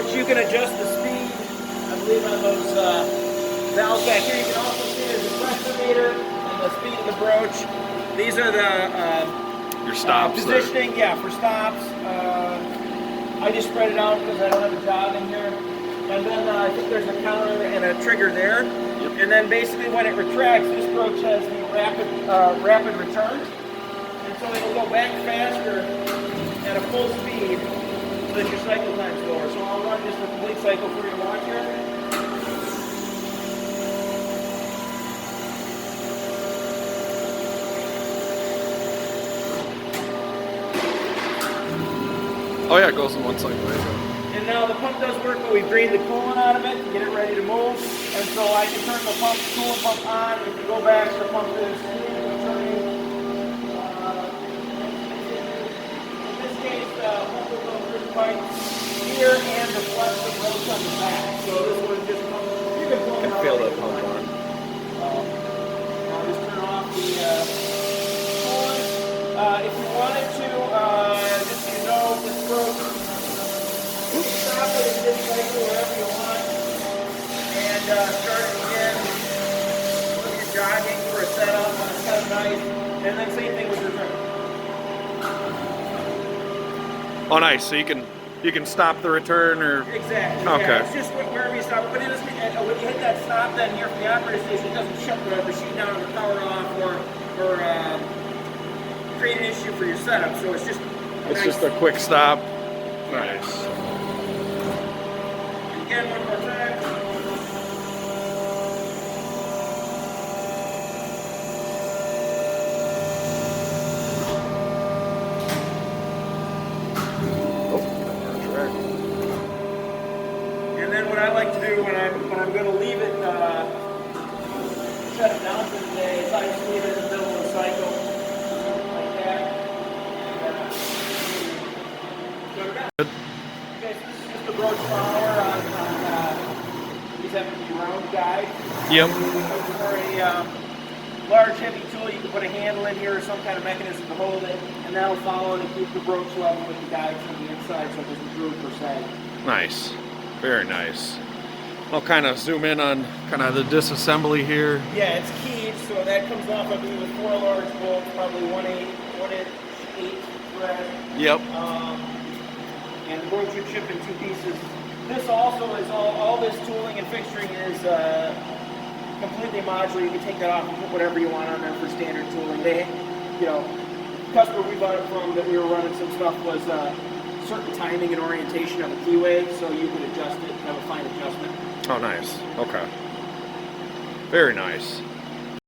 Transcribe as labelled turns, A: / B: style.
A: Broach, you can adjust the speed, I believe, on those valves back here. You can also see there's a pressure meter and the speed of the Broach. These are the
B: your stops
A: positioning, yeah, for stops. I just spread it out because I don't have a job in here. And then I think there's a counter and a trigger there.
B: Yep.
A: And then basically when it retracts, this Broach has the rapid return. And so it'll go back faster at a full speed so that your cycle time's lower. So I'll run just a complete cycle for you to watch here.
B: Oh yeah, it goes in one cycle.
A: And now the pump does work, but we've drained the coolant out of it to get it ready to move. And so I can turn the coolant pump on. If you go back, the pump is turning. In this case, the pump will go through the pipe here and deflect the Broach on the back. So this one just pump. You can pull it out.
B: Feel that pump on.
A: I'll just turn off the coolant. If you wanted to, just so you know, this Broach. You can stop it in this cycle wherever you want and start it again when you're jogging for a setup when it's kind of nice, and then same thing with return.
B: Oh nice, so you can stop the return or...
A: Exactly,
B: okay.
A: Yeah, it's just wherever you stop. But when you hit that stop then here from the operator station, it doesn't shut the machine down or the power off or create an issue for your setup, so it's just
B: just a quick stop. Nice.
A: Again, one more time. And then what I like to do when I'm going to leave it, shut it down for the day, is I just leave it in the middle of the cycle, like that. And, okay, so this is just a Broach power on these empty round guides.
B: Yep.
A: For a large heavy tool, you can put a handle in here or some kind of mechanism to hold it, and that'll follow it and keep the Broach level with the guides on the inside so it doesn't droop per se.
B: Nice. Very nice. I'll kind of zoom in on kind of the disassembly here.
A: Yeah, it's keyed, so that comes off, I believe, with 4 large bolts, probably 1/8 thread.
B: Yep.
A: And the Broach you chip in 2 pieces. This also is all this tooling and fixturing is completely modular. You can take that off and put whatever you want on there for standard tooling. They, customer we bought it from that we were running some stuff was certain timing and orientation of a keyway, so you could adjust it, have a fine adjustment.
B: Oh, nice. Okay. Very nice.